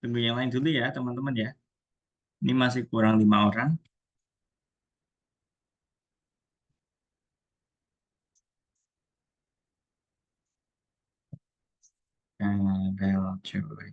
Tunggu yang lain dulu ya, teman-teman ya. Ini masih kurang 5 orang. Bel cuy.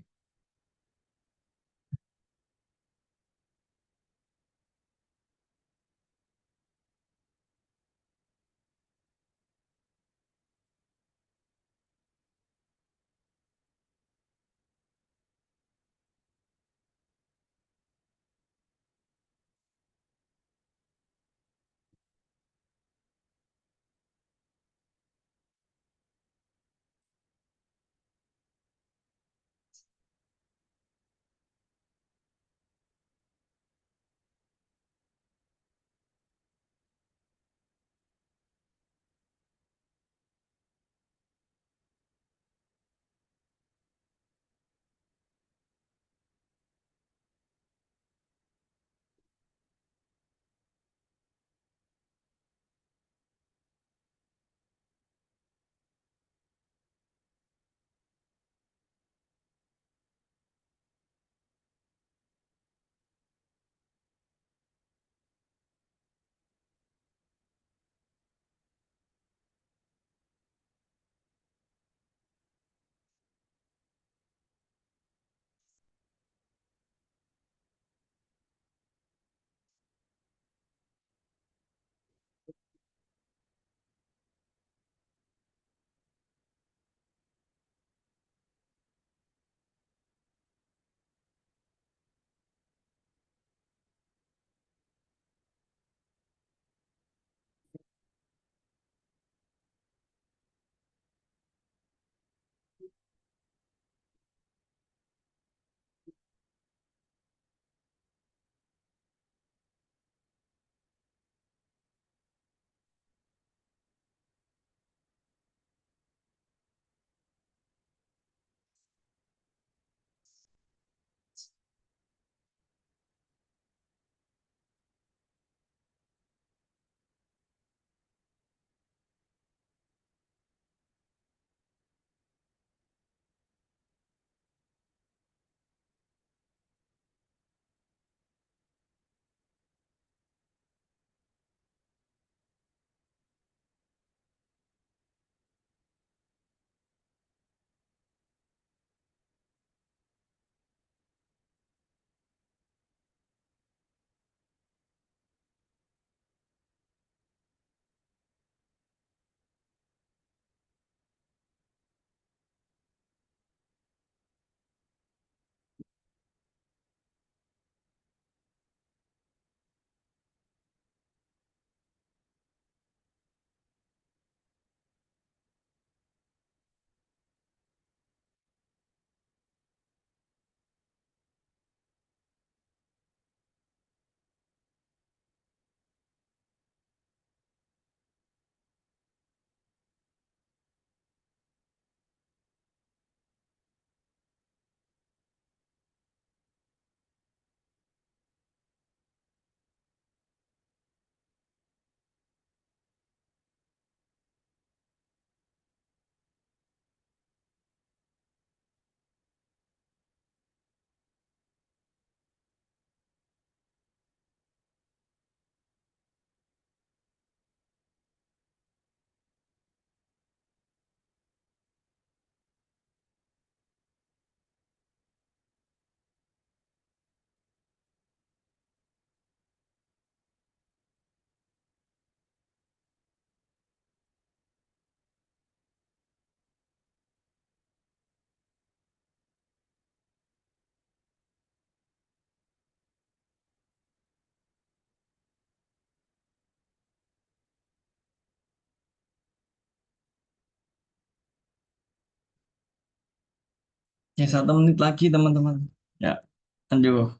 Ya, 1 menit lagi, teman-teman. Ya, lanjut.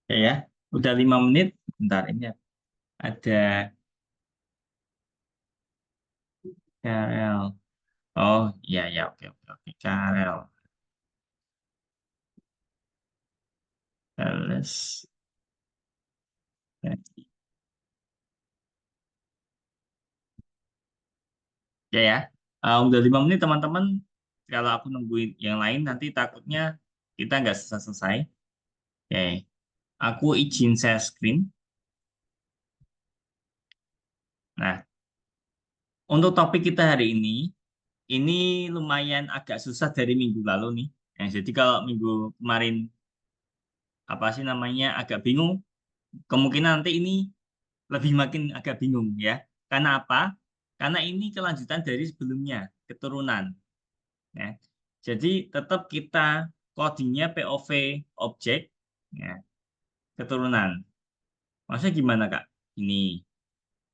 Ya, ya. Udah 5 menit. Bentar, ini ya. Ada KRL. Oh, iya, ya, oke, oke, oke. KRL. Charles. Ya, ya. Udah 5 menit, teman-teman. Kalau aku nungguin yang lain, nanti takutnya kita nggak selesai-selesai. Oke. Aku izin share screen. Nah, untuk topik kita hari ini lumayan agak susah dari minggu lalu nih. Jadi kalau minggu kemarin apa sih namanya agak bingung, kemungkinan nanti ini lebih makin agak bingung ya. Karena apa? Karena ini kelanjutan dari sebelumnya, keturunan. Ya. Jadi tetap kita codingnya POV objek, ya, keturunan. Maksudnya gimana Kak? Ini.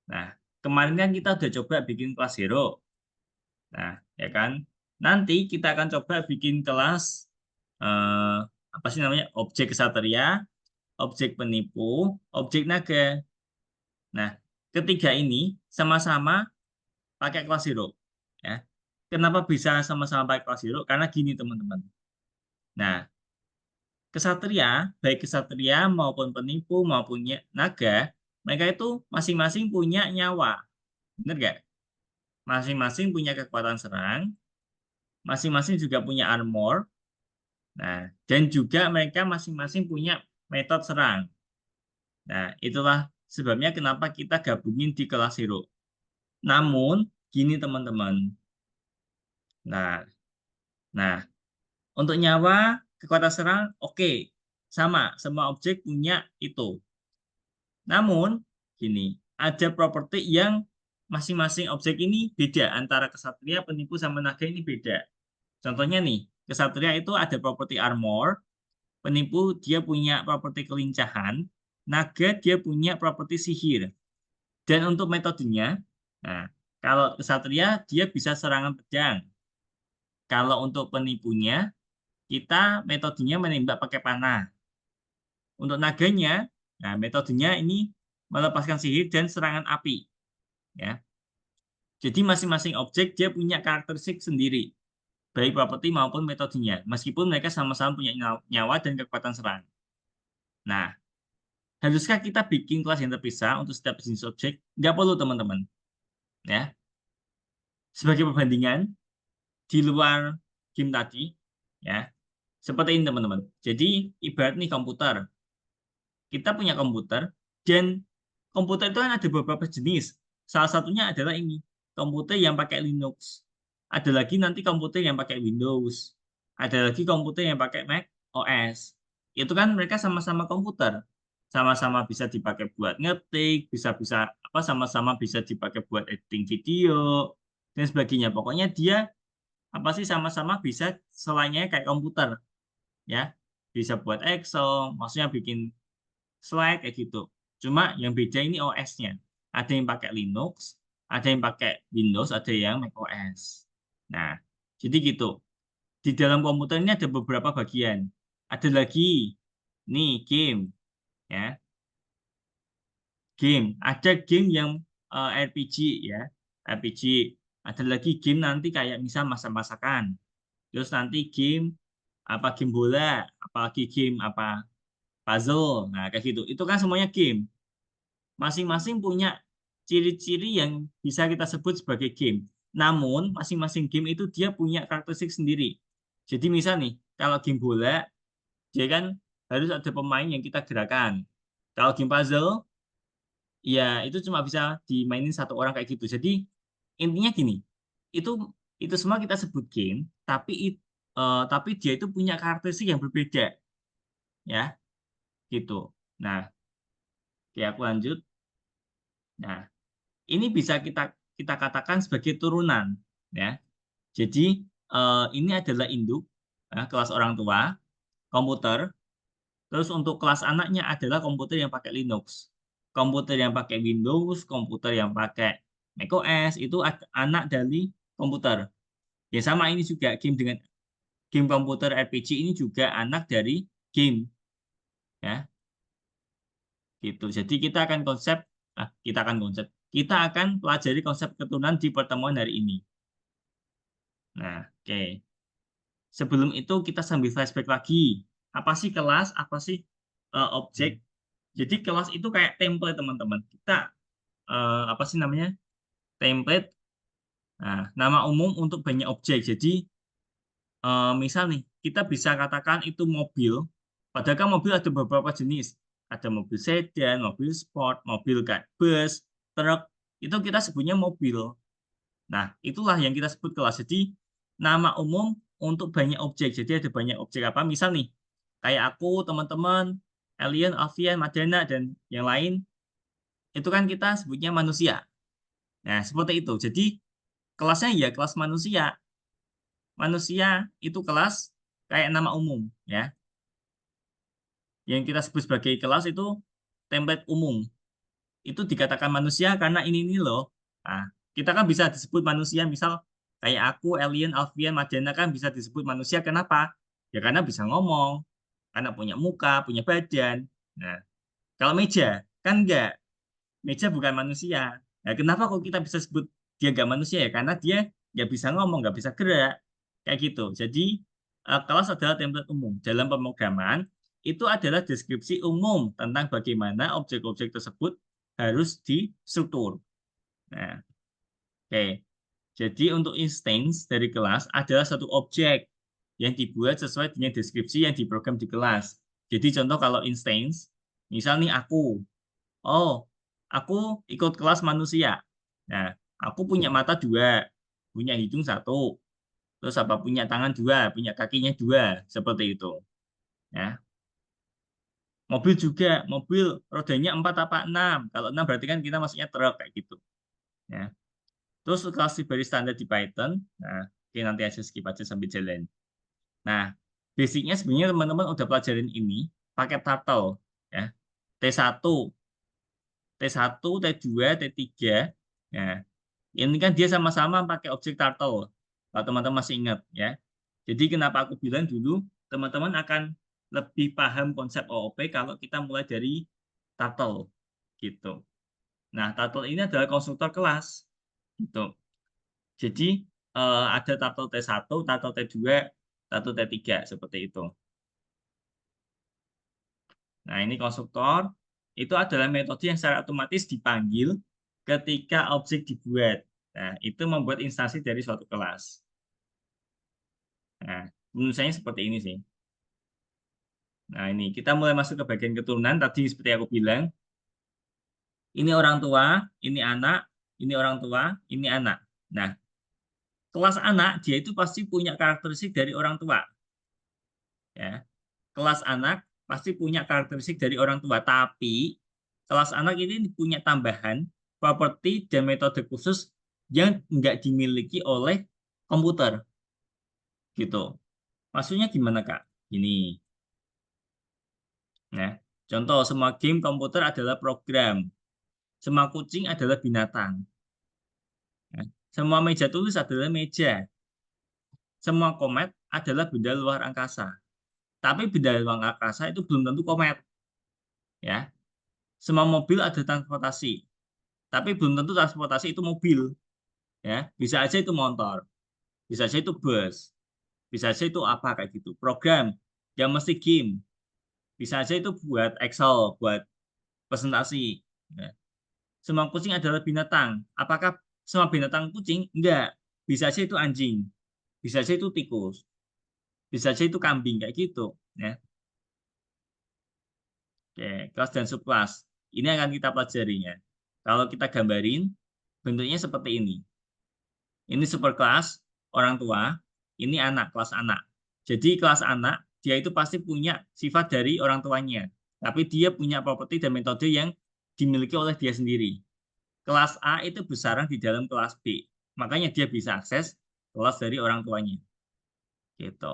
Nah, kemarin kan kita udah coba bikin kelas hero. Nah, ya kan? Nanti kita akan coba bikin kelas eh, apa sih namanya? Objek kesatria, objek penipu, objek naga. Nah, ketiga ini sama-sama pakai kelas hero. Ya. Kenapa bisa sama-sama pakai kelas hero? Karena gini teman-teman. Nah, kesatria, baik kesatria maupun penipu maupun naga, mereka itu masing-masing punya nyawa. Benar nggak? Masing-masing punya kekuatan serang, masing-masing juga punya armor. Nah, dan juga mereka masing-masing punya metode serang. Nah, itulah sebabnya kenapa kita gabungin di kelas hero. Namun, gini teman-teman. Nah, nah, untuk nyawa, kekuatan serang, oke, sama, semua objek punya itu. Namun, gini, ada properti yang masing-masing objek ini beda antara kesatria, penipu, sama naga ini beda. Contohnya nih, kesatria itu ada properti armor, penipu dia punya properti kelincahan, naga dia punya properti sihir. Dan untuk metodenya, nah, kalau kesatria dia bisa serangan pedang. Kalau untuk penipunya, kita metodenya menembak pakai panah. Untuk naganya, nah metodenya ini melepaskan sihir dan serangan api. Ya, jadi masing-masing objek dia punya karakteristik sendiri, baik properti maupun metodenya. Meskipun mereka sama-sama punya nyawa dan kekuatan serang. Nah, haruskah kita bikin kelas yang terpisah untuk setiap jenis objek? Nggak perlu, teman-teman. Ya, sebagai perbandingan di luar game tadi, ya, seperti ini, teman-teman. Jadi, ibarat nih komputer. Kita punya komputer, dan komputer itu kan ada beberapa jenis. Salah satunya adalah ini, komputer yang pakai Linux. Ada lagi nanti komputer yang pakai Windows. Ada lagi komputer yang pakai Mac OS. Itu kan mereka sama-sama komputer. Sama-sama bisa dipakai buat ngetik, bisa-bisa apa sama-sama bisa dipakai buat editing video dan sebagainya. Pokoknya dia apa sih sama-sama bisa selainnya kayak komputer, ya. Bisa buat Excel, maksudnya bikin Slack kayak gitu. Cuma yang beda ini OS-nya. Ada yang pakai Linux, ada yang pakai Windows, ada yang Mac OS. Nah, jadi gitu. Di dalam komputer ini ada beberapa bagian. Ada lagi nih game, ya. Game. Ada game yang RPG, ya. RPG. Ada lagi game nanti kayak misal masak-masakan. Terus nanti game apa game bola, apalagi game apa puzzle. Nah, kayak gitu. Itu kan semuanya game. Masing-masing punya ciri-ciri yang bisa kita sebut sebagai game. Namun, masing-masing game itu dia punya karakteristik sendiri. Jadi misal nih, kalau game bola, dia kan harus ada pemain yang kita gerakan. Kalau game puzzle, ya itu cuma bisa dimainin satu orang kayak gitu. Jadi intinya gini, itu itu semua kita sebut game, tapi dia itu punya karakteristik yang berbeda, ya, gitu. Nah, oke, aku lanjut. Nah, ini bisa kita kita katakan sebagai turunan, ya. Jadi ini adalah induk, ya, kelas orang tua komputer. Terus untuk kelas anaknya adalah komputer yang pakai Linux, komputer yang pakai Windows, komputer yang pakai macOS itu anak dari komputer. Ya sama ini juga dengan game komputer RPG ini juga anak dari game, ya, gitu. Jadi kita akan konsep Kita akan pelajari konsep keturunan di pertemuan hari ini. Nah, oke. Sebelum itu kita sambil flashback lagi. Apa sih kelas? Apa sih objek? Jadi kelas itu kayak template teman-teman. Kita apa sih namanya? Template. Nah, nama umum untuk banyak objek. Jadi misal nih, kita bisa katakan itu mobil. Padahal kan mobil ada beberapa jenis. Ada mobil sedan, mobil sport, mobil kayak bus, truk. Itu kita sebutnya mobil. Nah, itulah yang kita sebut kelas. Jadi, nama umum untuk banyak objek. Jadi, ada banyak objek apa? Misal nih, kayak aku, teman-teman, Alien, Alfian, Madana, dan yang lain, itu kan kita sebutnya manusia. Nah, seperti itu. Jadi, kelasnya ya kelas manusia. Manusia itu kelas kayak nama umum, ya. Yang kita sebut sebagai kelas itu template umum. Itu dikatakan manusia karena ini loh. Nah, kita kan bisa disebut manusia, misal kayak aku, Alien, Alfian, Madana kan bisa disebut manusia. Kenapa? Ya karena bisa ngomong, karena punya muka, punya badan. Nah, kalau meja kan enggak, meja bukan manusia. Nah, kenapa kok kita bisa sebut dia enggak manusia ya? Karena dia nggak bisa ngomong, nggak bisa gerak, kayak gitu. Jadi kelas adalah template umum dalam pemrograman. Itu adalah deskripsi umum tentang bagaimana objek-objek tersebut harus distruktur. Nah, oke. Jadi untuk instance dari kelas adalah satu objek yang dibuat sesuai dengan deskripsi yang diprogram di kelas. Jadi contoh kalau instance, misal nih oh, aku ikut kelas manusia. Nah, aku punya mata dua, punya hidung satu, terus apa punya tangan dua, punya kakinya dua, seperti itu. Ya, mobil juga, mobil rodanya 4 apa 6. Kalau 6 berarti kan kita masuknya truk kayak gitu. Ya. Terus kelas library standar di Python. Nah, oke, nanti aja skip aja sambil jalan. Nah, basicnya sebenarnya teman-teman udah pelajarin ini pakai turtle ya. T1, T1, T2, T3. Nah, ini kan dia sama-sama pakai objek turtle. Kalau teman-teman masih ingat ya. Jadi kenapa aku bilang dulu teman-teman akan lebih paham konsep OOP kalau kita mulai dari turtle gitu. Nah, turtle ini adalah konstruktor kelas gitu. Jadi ada turtle T1, turtle T2, turtle T3 seperti itu. Nah, ini konstruktor itu adalah metode yang secara otomatis dipanggil ketika objek dibuat. Nah, itu membuat instansi dari suatu kelas. Nah, menurut saya seperti ini sih. Nah, ini kita mulai masuk ke bagian keturunan. Tadi seperti aku bilang, ini orang tua, ini anak, ini orang tua, ini anak. Nah, kelas anak dia itu pasti punya karakteristik dari orang tua. Ya, kelas anak pasti punya karakteristik dari orang tua. Tapi kelas anak ini punya tambahan properti dan metode khusus yang nggak dimiliki oleh komputer. Gitu. Maksudnya gimana, Kak? Ini. Nah, contoh semua game komputer adalah program. Semua kucing adalah binatang. Ya. Semua meja tulis adalah meja. Semua komet adalah benda luar angkasa. Tapi benda luar angkasa itu belum tentu komet. Ya. Semua mobil ada transportasi. Tapi belum tentu transportasi itu mobil. Ya. Bisa aja itu motor. Bisa aja itu bus. Bisa aja itu apa kayak gitu. Program. Yang mesti game. Bisa aja itu buat Excel, buat presentasi. Ya. Semua kucing adalah binatang. Apakah semua binatang kucing? Enggak. Bisa aja itu anjing. Bisa aja itu tikus. Bisa aja itu kambing kayak gitu. Ya. Oke, kelas dan subkelas. Ini akan kita pelajarinya. Kalau kita gambarin, bentuknya seperti ini. Ini superkelas, orang tua. Ini anak, kelas anak. Jadi kelas anak, dia itu pasti punya sifat dari orang tuanya. Tapi dia punya properti dan metode yang dimiliki oleh dia sendiri. Kelas A itu bersarang di dalam kelas B. Makanya dia bisa akses kelas dari orang tuanya. Gitu.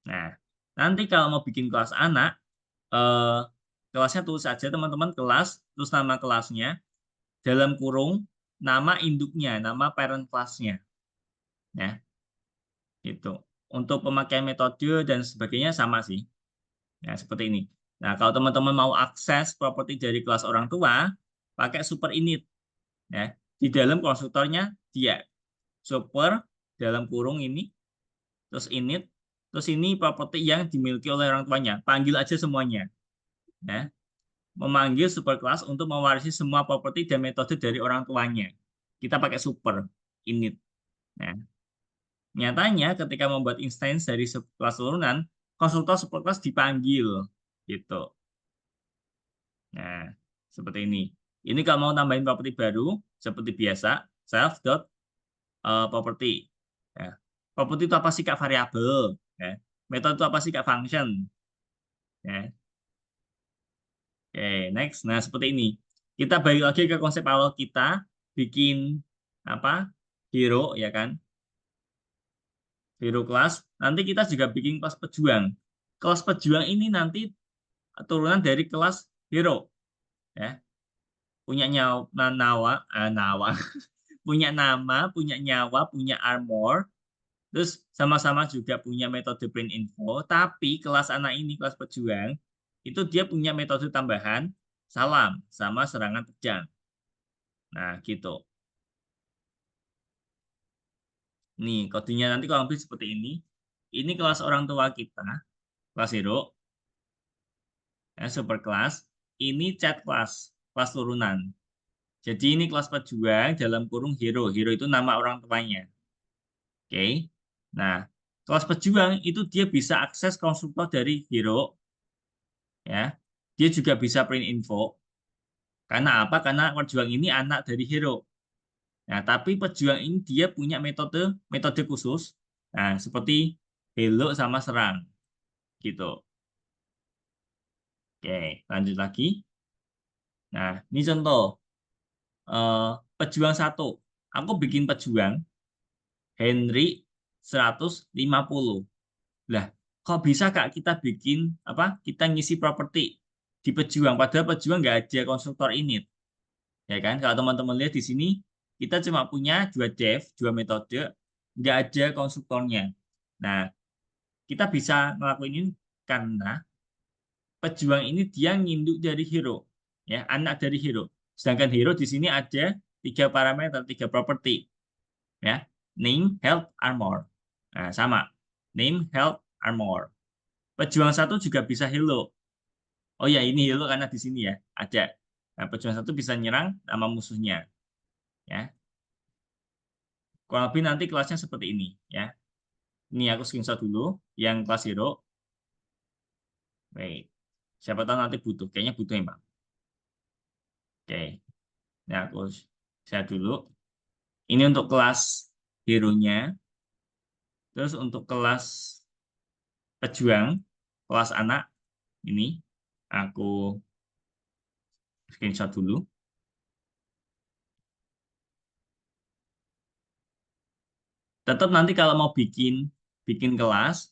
Nah, nanti kalau mau bikin kelas anak, eh, kelasnya tulis saja teman-teman kelas, terus nama kelasnya, dalam kurung, nama induknya, nama parent kelasnya. Ya, itu. Untuk pemakaian metode dan sebagainya sama sih. Ya, seperti ini. Nah, kalau teman-teman mau akses properti dari kelas orang tua, pakai super init. Ya. Di dalam konstruktornya dia super dalam kurung ini, terus init, terus ini properti yang dimiliki oleh orang tuanya. Panggil aja semuanya. Ya. Memanggil superclass untuk mewarisi semua properti dan metode dari orang tuanya. Kita pakai super init. Nah, nyatanya ketika membuat instance dari kelas turunan, konstruktor superclass dipanggil gitu. Nah, seperti ini. Ini kalau mau tambahin properti baru, seperti biasa, self.property. Ya. Property itu apa sih, Kak? Variabel. Ya. Metode itu apa sih, Kak? Function. Ya. Oke, next. Nah, seperti ini. Kita balik lagi ke konsep awal kita, bikin apa? Hero, ya kan? Hero class. Nanti kita juga bikin kelas pejuang. Kelas pejuang ini nanti turunan dari kelas hero, ya. Punya nyawa, nawa, punya nama, punya nyawa, punya armor, terus sama-sama juga punya metode print info. Tapi kelas anak ini, kelas pejuang, itu dia punya metode tambahan salam sama serangan pedang. Nah, gitu. Nih, kodenya nanti kalau lebih seperti ini. Ini kelas orang tua kita, kelas hero, ya, super kelas. Ini chat kelas, kelas turunan. Jadi ini kelas pejuang dalam kurung hero. Hero itu nama orang tuanya. Oke. Nah, kelas pejuang itu dia bisa akses konstruktor dari hero, ya. Dia juga bisa print info. Karena apa? Karena pejuang ini anak dari hero. Nah, tapi pejuang ini dia punya metode metode khusus. Nah, seperti hello sama serang gitu. Oke, lanjut lagi. Nah, ini contoh eh, pejuang satu. Aku bikin pejuang Henry 150. Lah, kok bisa Kak kita bikin apa? Kita ngisi properti di pejuang padahal pejuang nggak ada konstruktor init. Ya kan? Kalau teman-teman lihat di sini kita cuma punya dua dev, dua metode, nggak ada konstruktornya. Nah, kita bisa ngelakuin ini karena pejuang ini dia nginduk dari hero, ya, anak dari hero. Sedangkan hero di sini ada tiga parameter, tiga properti, ya, name, health, armor. Nah, sama, name, health, armor. Pejuang satu juga bisa hero. Oh ya, ini hero karena di sini ya ada. Nah, pejuang satu bisa nyerang nama musuhnya, ya. Kurang lebih nanti kelasnya seperti ini, ya. Ini aku screenshot dulu yang kelas hero. Baik. Siapa tahu nanti butuh. Kayaknya butuh emang. Oke. Nah, aku share dulu. Ini untuk kelas hero-nya. Terus untuk kelas pejuang, kelas anak, ini aku screenshot dulu. Tetap nanti kalau mau bikin bikin kelas,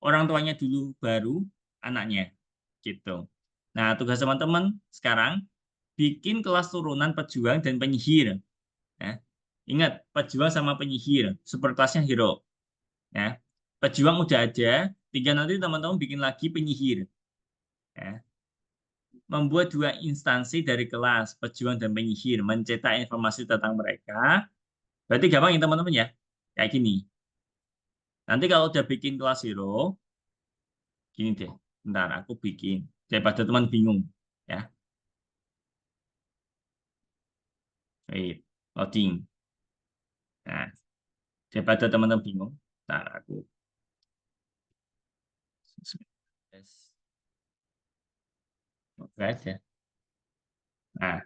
orang tuanya dulu baru anaknya. Gitu. Nah, tugas teman-teman sekarang bikin kelas turunan pejuang dan penyihir. Ya. Ingat, pejuang sama penyihir, super kelasnya hero. Ya. Pejuang udah aja, tinggal nanti teman-teman bikin lagi penyihir. Ya. Membuat dua instansi dari kelas pejuang dan penyihir, mencetak informasi tentang mereka. Berarti gampang ya teman-teman ya. Kayak gini. Nanti kalau udah bikin kelas hero, gini deh. Bentar, aku bikin. Daripada teman bingung. Ya, wait, loading. Nah, daripada teman-teman bingung, bentar aku. Oke aja. Nah,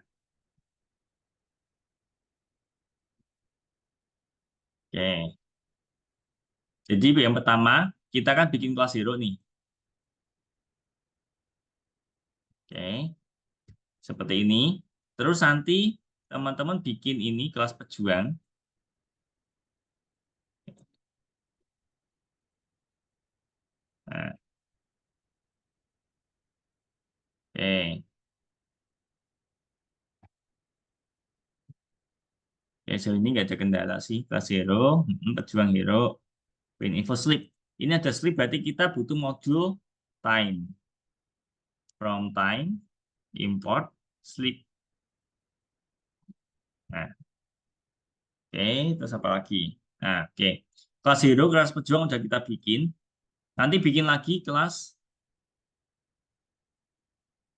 oke. Jadi yang pertama, kita kan bikin kelas hero nih. Oke, seperti ini. Terus nanti teman-teman bikin ini kelas pejuang. Nah, oke. Ya, sejauh ini nggak ada kendala sih. Kelas hero, pejuang hero, print info sleep. Ini ada sleep berarti kita butuh modul time. from time, import, sleep. Nah, oke, terus apa lagi? Nah, oke. Kelas hero, kelas pejuang udah kita bikin. Nanti bikin lagi kelas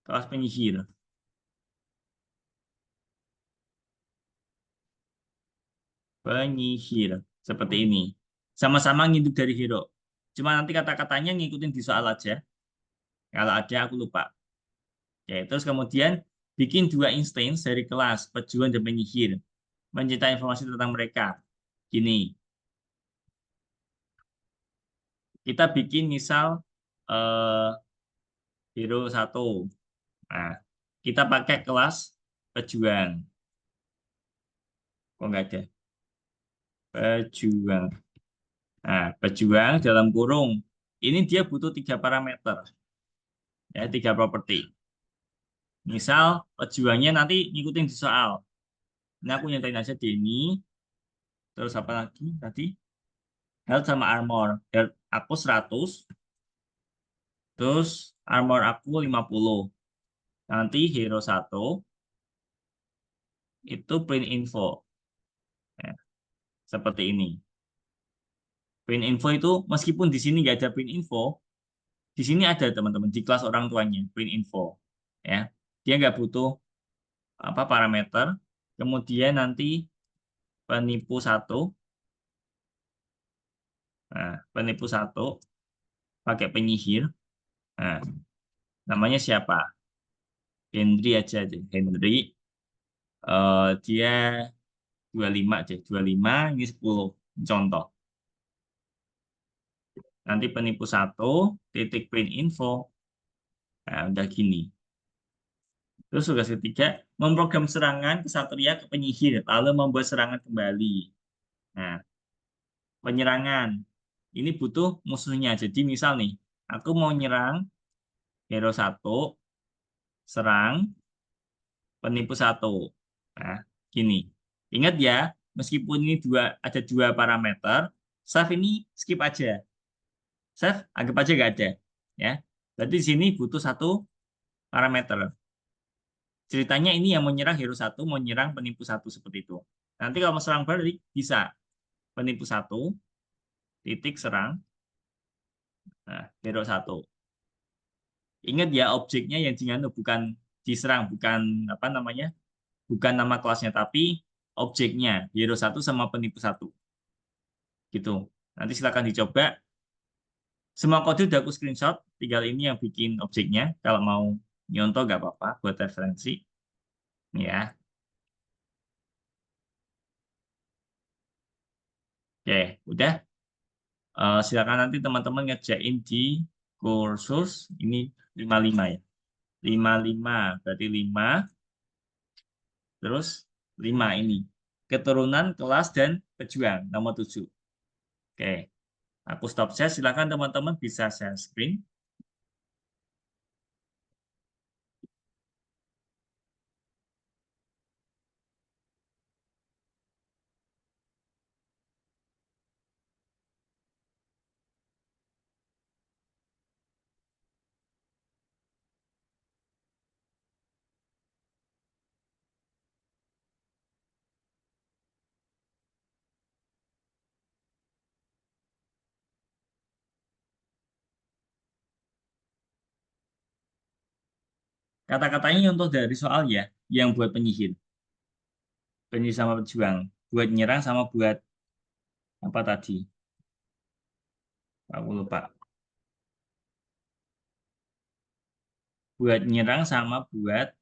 penyihir. Penyihir. Seperti ini. Sama-sama ngintip dari hero. Cuma nanti kata-katanya ngikutin di soal aja. Kalau ada aku lupa. Oke, terus kemudian bikin dua instance dari kelas pejuang dan penyihir. Mencipta informasi tentang mereka. Gini, kita bikin misal eh, hero satu. Nah, kita pakai kelas pejuang. Kok nggak ada? Pejuang. Nah, pejuang dalam kurung. Ini dia butuh tiga parameter. Ya, tiga properti. Misal, pejuangnya nanti ngikutin di soal. Ini aku nyatain aja Denny. Terus apa lagi tadi? Health sama armor. Health aku 100. Terus armor aku 50. Nanti hero satu itu print info. Ya, seperti ini. Print info itu meskipun di sini nggak ada print info, di sini ada teman-teman di kelas orang tuanya print info. Ya, dia nggak butuh apa parameter. Kemudian nanti penipu satu. Nah, penipu satu pakai penyihir. Nah, namanya siapa? Henry aja deh. Henry. Dia 25 aja. 25 ini 10. Contoh. Nanti penipu satu titik print info. Nah, udah gini. Terus tugas ketiga, memprogram serangan kesatria ke penyihir, lalu membuat serangan kembali. Nah, penyerangan. Ini butuh musuhnya. Jadi misal nih, aku mau nyerang hero satu, serang penipu satu. Nah, gini. Ingat ya, meskipun ini ada dua parameter, save ini skip aja. Save, anggap aja nggak ada. Ya, berarti di sini butuh satu parameter. Ceritanya ini yang mau nyerang hero satu, mau nyerang penipu satu seperti itu. Nanti kalau mau serang balik, bisa penipu satu, titik serang, nah, hero satu. Ingat ya, objeknya yang dinganu bukan diserang, bukan apa namanya, bukan nama kelasnya, tapi objeknya hero satu sama penipu satu. Gitu. Nanti silakan dicoba. Semua kode udah aku screenshot, tinggal ini yang bikin objeknya. Kalau mau nyontoh nggak apa-apa buat referensi. Ya, oke, udah. Silakan nanti teman-teman ngerjain di kursus ini 55 ya. 55 berarti 5 terus 5 ini. Keturunan kelas dan pejuang nomor 7. Oke, aku stop share. Silakan teman-teman bisa share screen. Kata-katanya untuk dari soal ya, yang buat penyihir. Penyihir sama pejuang. Buat nyerang sama buat apa tadi? Aku lupa. Buat nyerang sama buat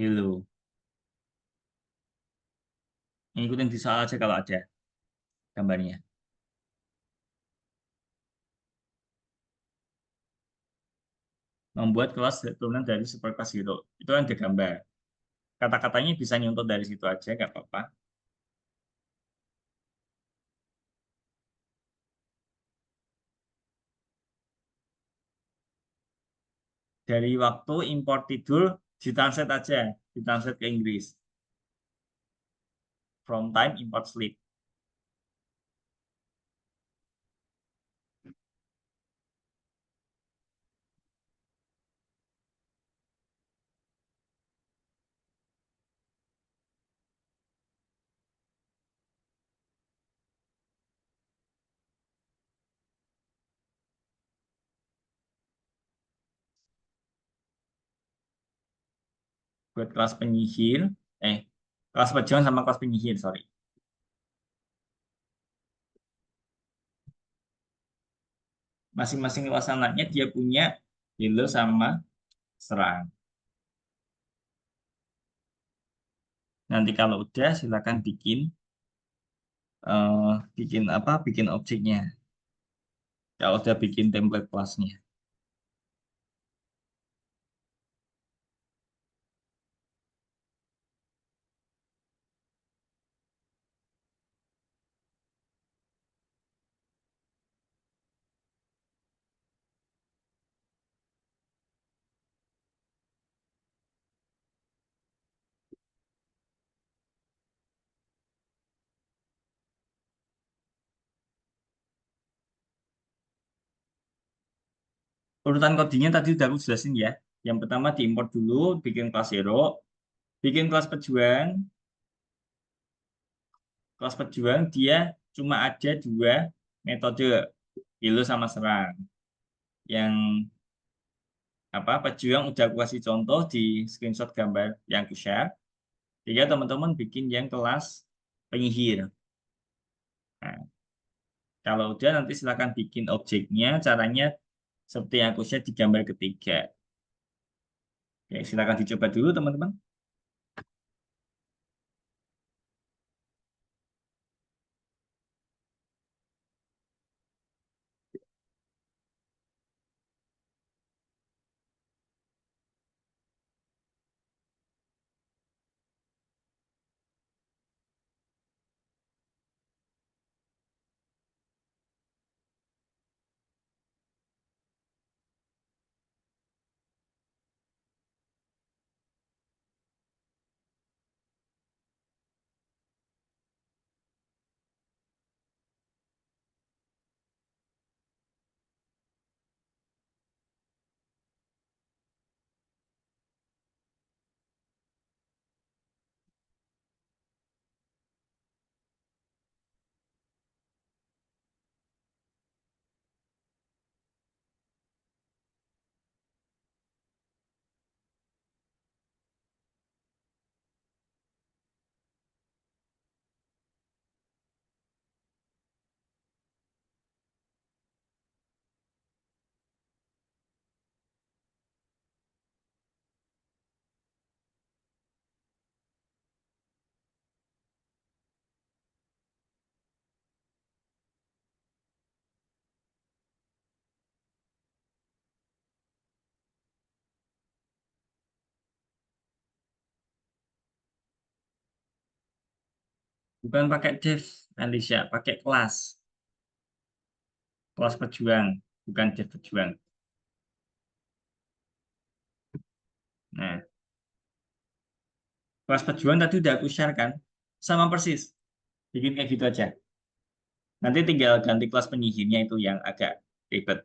hello. Ngikutin di soal aja kalau ada gambarnya. Membuat kelas turunan dari superclass hero. Itu kan ada gambar. Kata-katanya bisa nyontoh dari situ aja, nggak apa-apa. Dari waktu import tidur, ditranslate aja. Ditranslate ke Inggris. From time, import sleep. buat kelas penyihir, eh, kelas pejuang sama kelas penyihir, sorry. Masing-masing kelas anaknya dia punya healer sama serang. Nanti kalau udah silakan bikin apa? Bikin objeknya. Kalau udah bikin template kelasnya. Urutan codingnya tadi udah aku jelasin ya. Yang pertama diimport dulu, bikin kelas hero, bikin kelas pejuang. Kelas pejuang dia cuma ada dua metode, healer sama serang. Yang apa pejuang udah aku kasih contoh di screenshot gambar yang aku share. Jika teman-teman bikin yang kelas penyihir. Nah, kalau udah nanti silakan bikin objeknya. Caranya seperti yang aku share di gambar ketiga. Oke, silakan dicoba dulu teman-teman. Bukan pakai dev, Alicia, pakai kelas. Kelas pejuang, bukan dev pejuang. Nah, kelas pejuang tadi udah aku share kan? Sama persis. Bikin kayak gitu aja. Nanti tinggal ganti kelas penyihirnya itu yang agak ribet.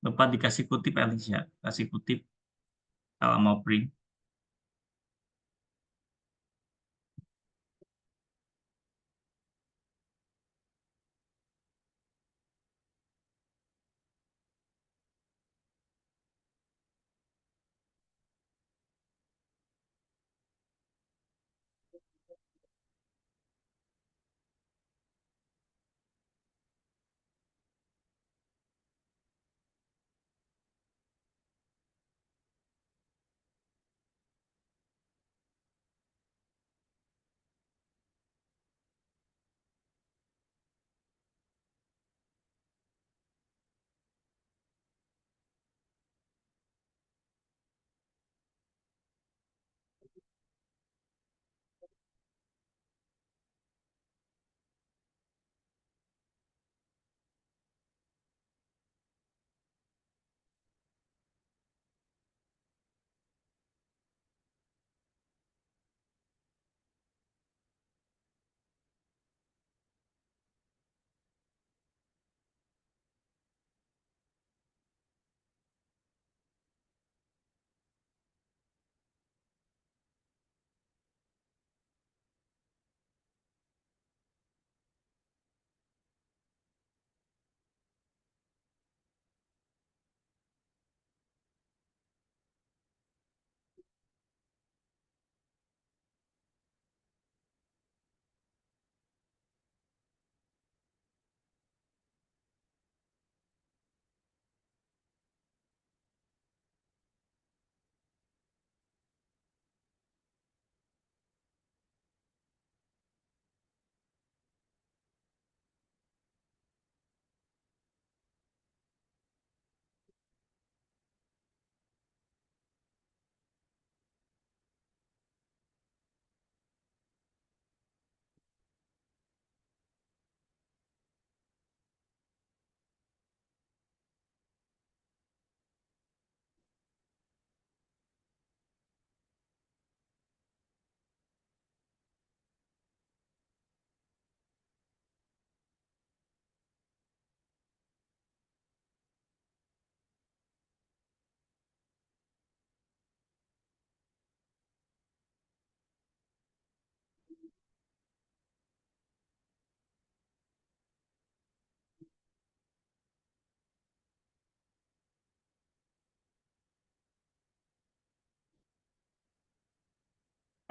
Lupa dikasih kutip Alicia. Kasih kutip kalau mau print.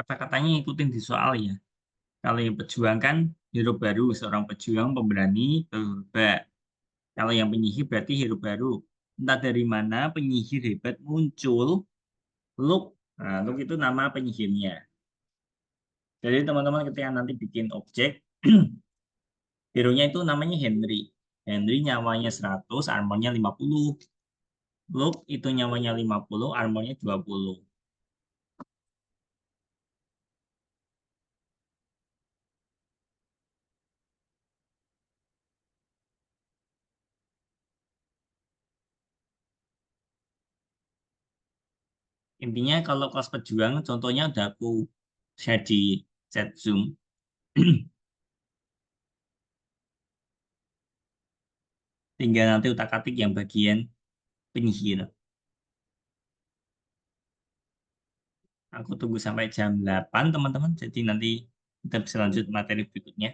Kata-katanya ikutin di soal ya. Kalau yang pejuang kan hero baru, seorang pejuang pemberani berubah. Kalau yang penyihir berarti hero baru. Entah dari mana penyihir hebat muncul. Luke, nah, Luke itu nama penyihirnya. Jadi teman-teman ketika nanti bikin objek, hero-nya itu namanya Henry. Henry nyawanya 100, armornya 50. Luke itu nyawanya 50, armornya 20. Intinya kalau kelas pejuang, contohnya udah aku share di chat Zoom. Tinggal nanti utak-atik yang bagian penyihir. Aku tunggu sampai jam 8, teman-teman. Jadi nanti kita bisa lanjut materi berikutnya.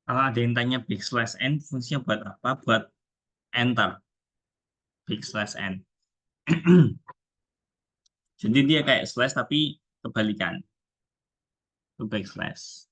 Kalau ada yang tanya backslash n fungsinya buat apa? Buat enter, backslash n. Jadi dia kayak slash tapi kebalikan, itu backslash.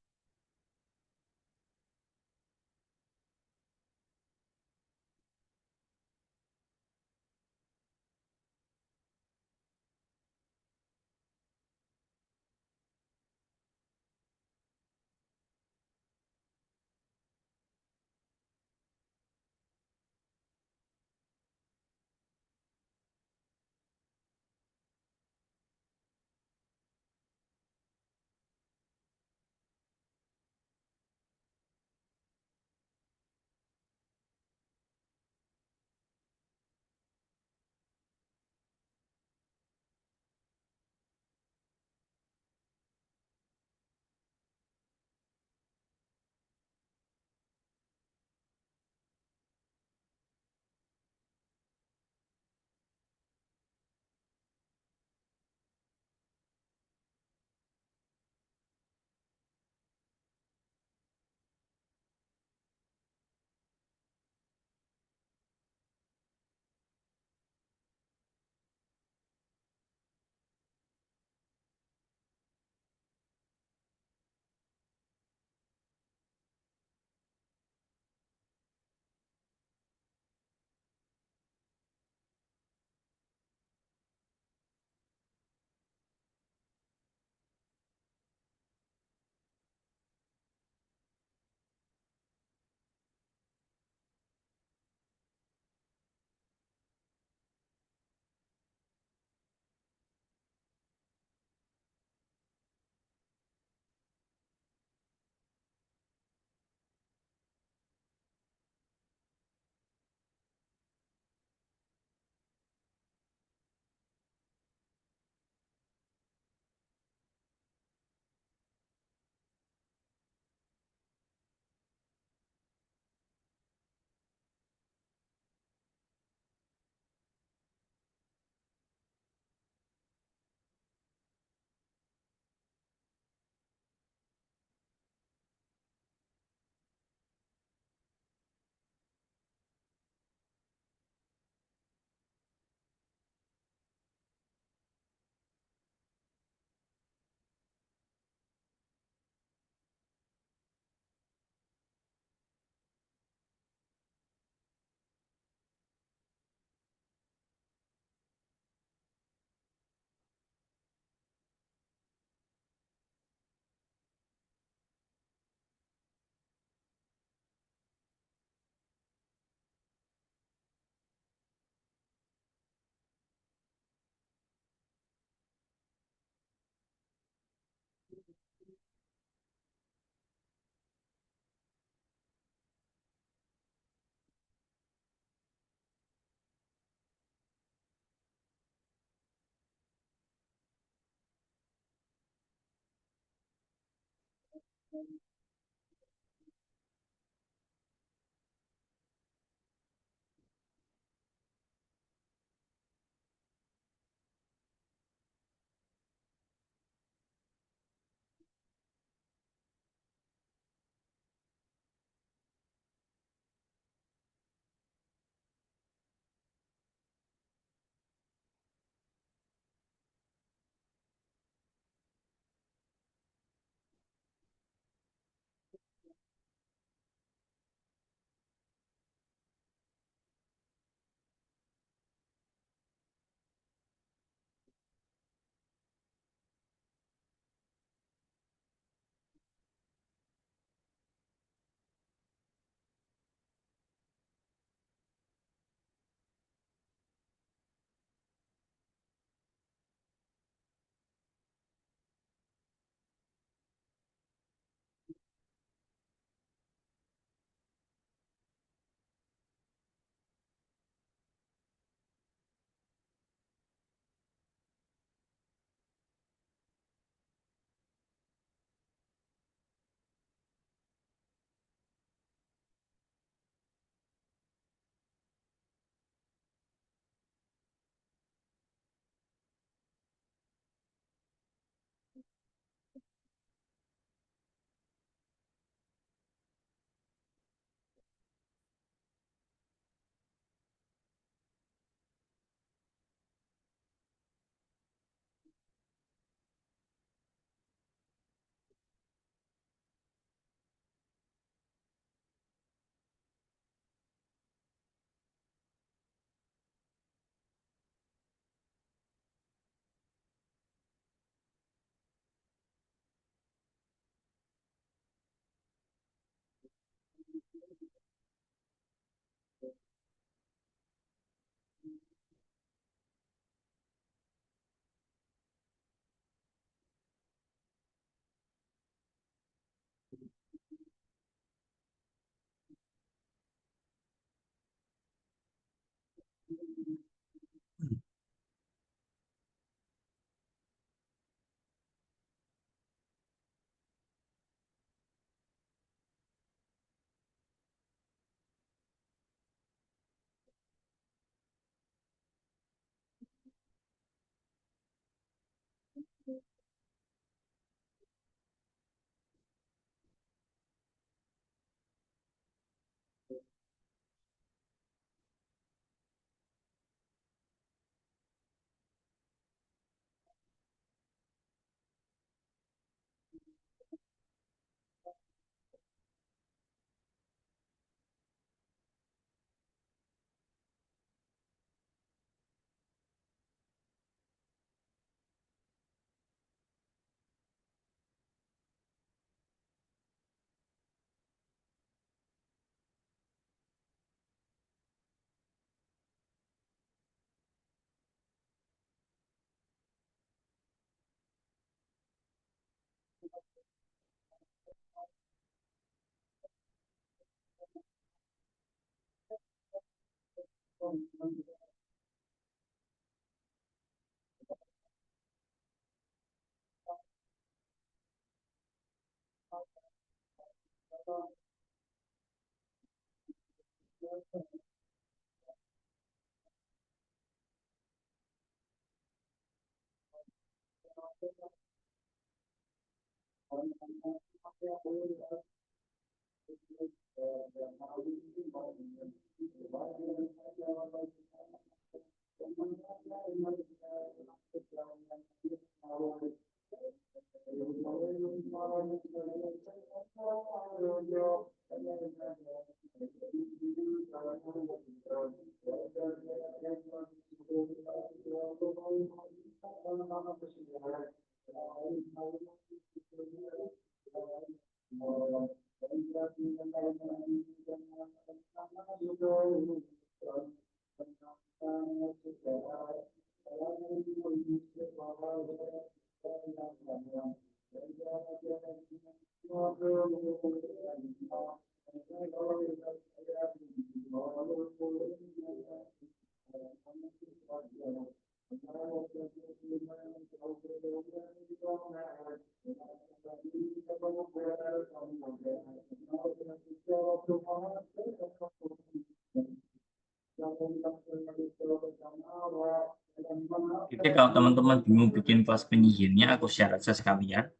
Jadi kalau teman-teman bingung bikin kelas penyihirnya, aku share aja sekalian.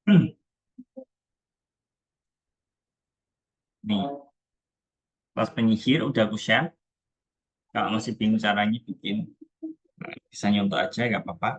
Hmm. Nih, kelas penyihir udah aku share. Kalau masih bingung caranya bikin, bisa nyontoh aja, nggak apa-apa.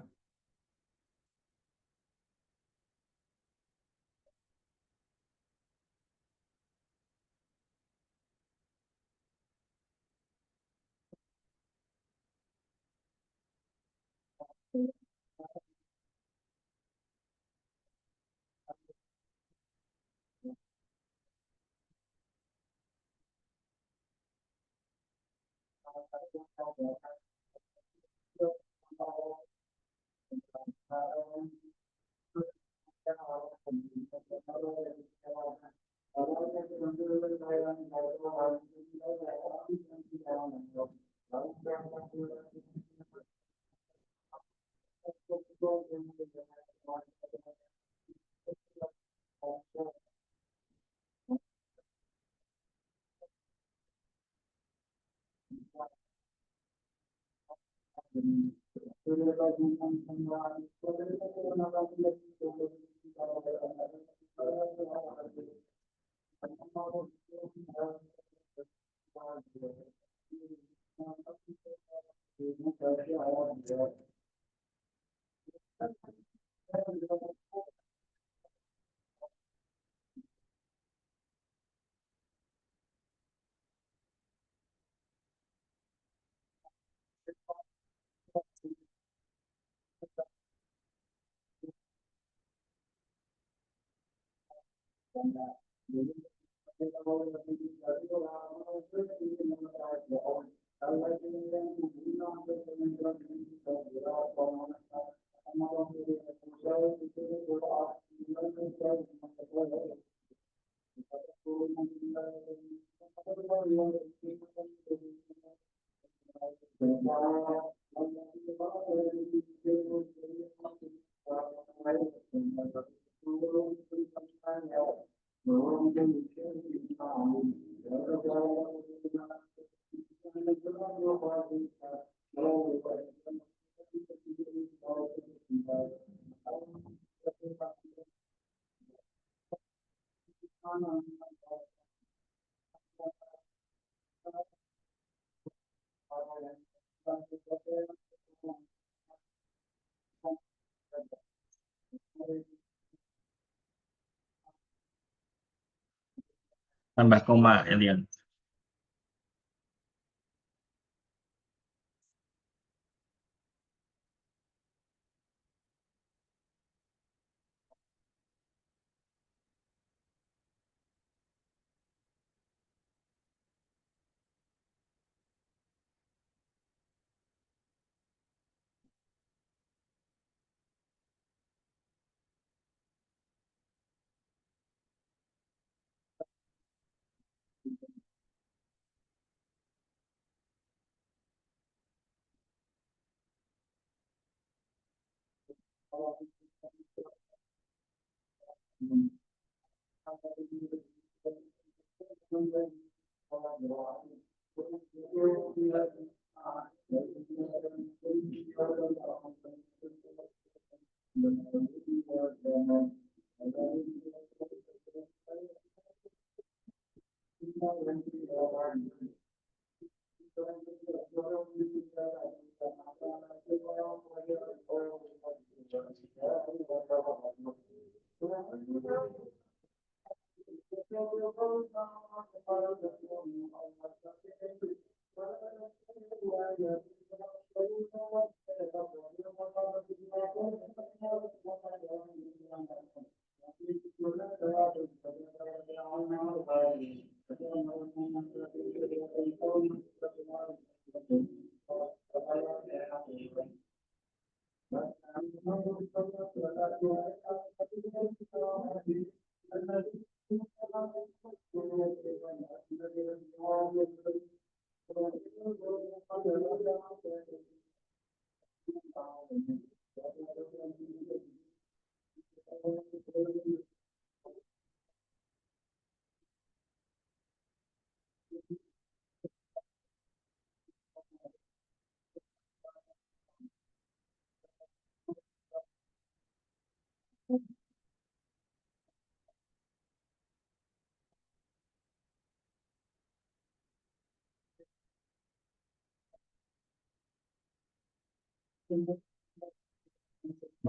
Tambah koma, Elian.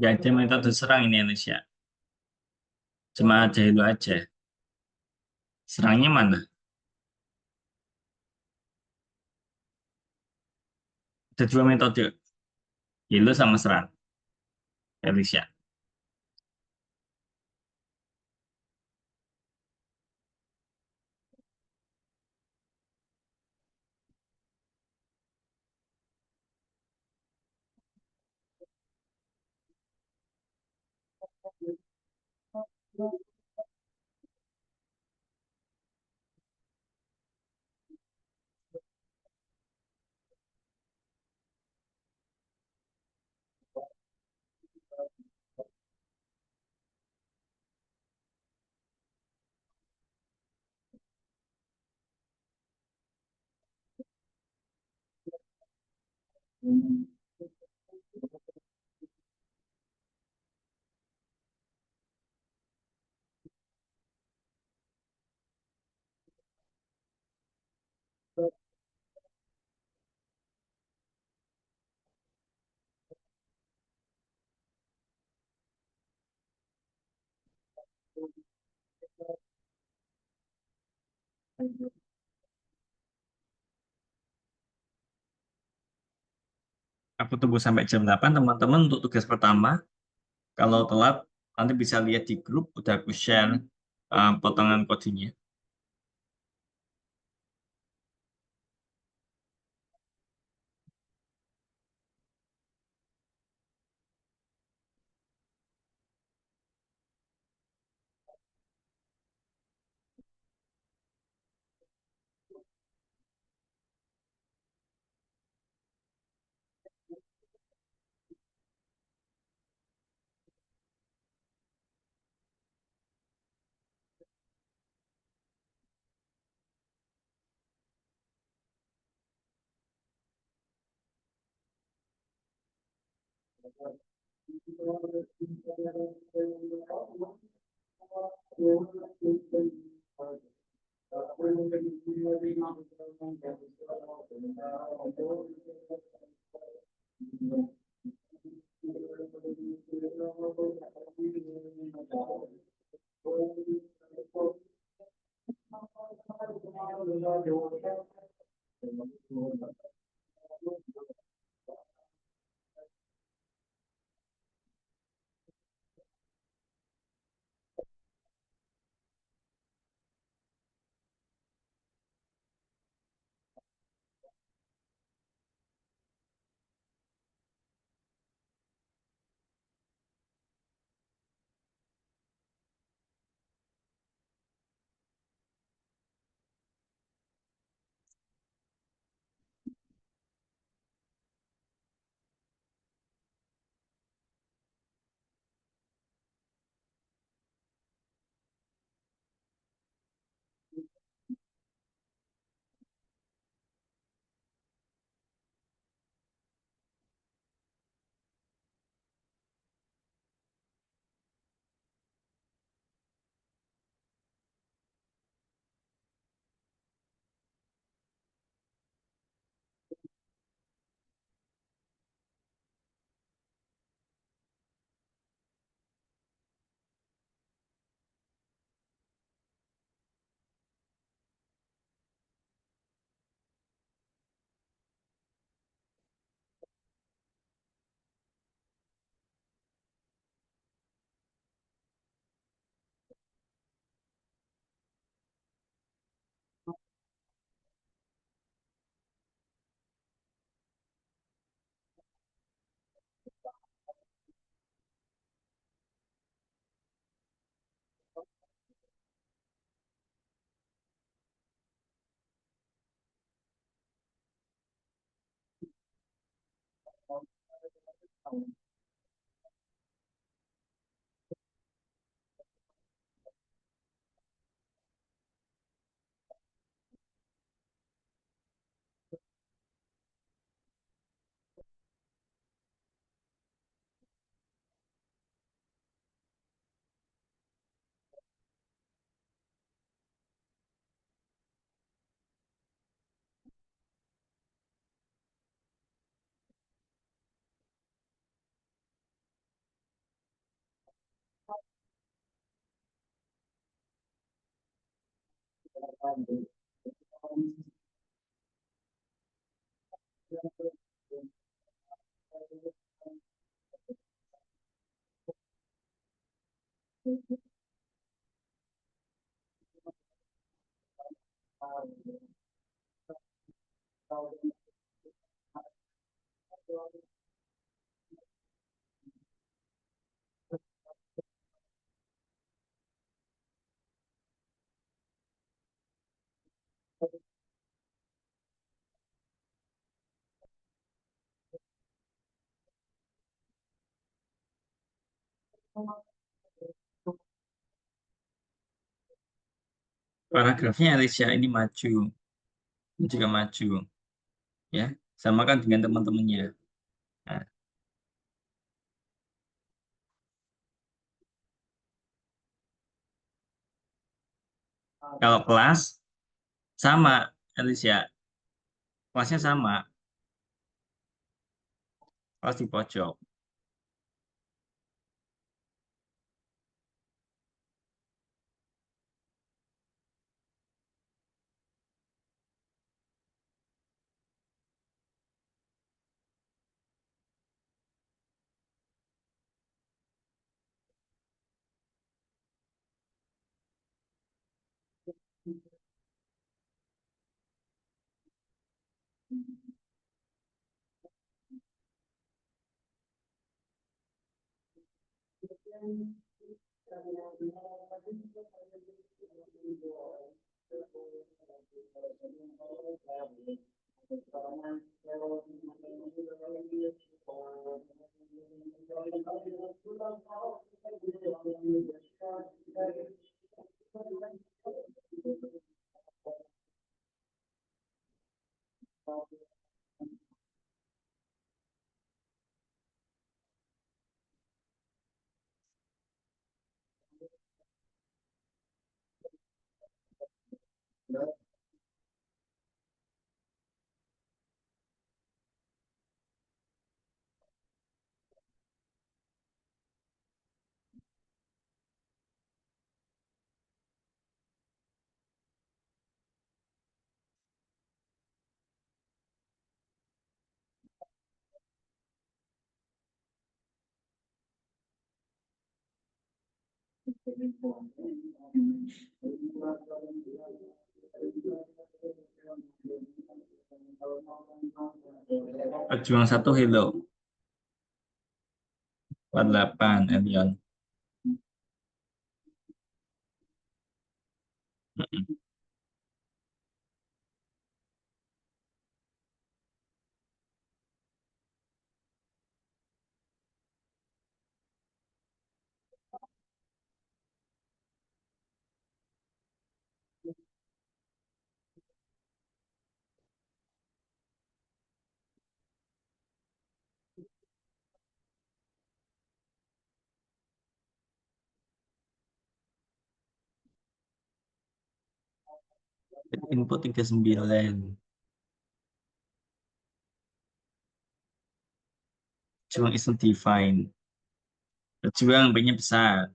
Gak ada metode serang ini Indonesia. Cuma aja itu aja. Serangnya mana? Ada dua metode. Yellow sama serang. Indonesia. Aku tunggu sampai jam 8 teman-teman untuk tugas pertama. Kalau telat, nanti bisa lihat di grup, udah aku share potongan kodenya. Paragrafnya Alicia ini maju, ini juga maju, ya. Samakan dengan teman-temannya. Nah, kalau kelas sama, Alicia, kelasnya sama, kelas di pojok. Pejuang satu Hello, 48 Elion. Input 39. Pejuang isn't defined. Pejuang B-nya besar.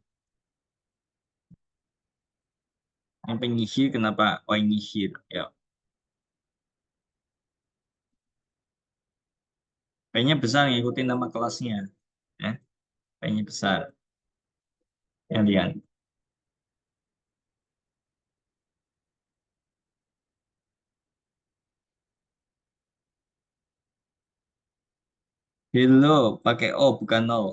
Yang penyihir kenapa? Oh, nyihir. Ya. P-nya besar ngikutin nama kelasnya. Ya. P-nya besar. Yang lihat. Hello pakai O bukan nol.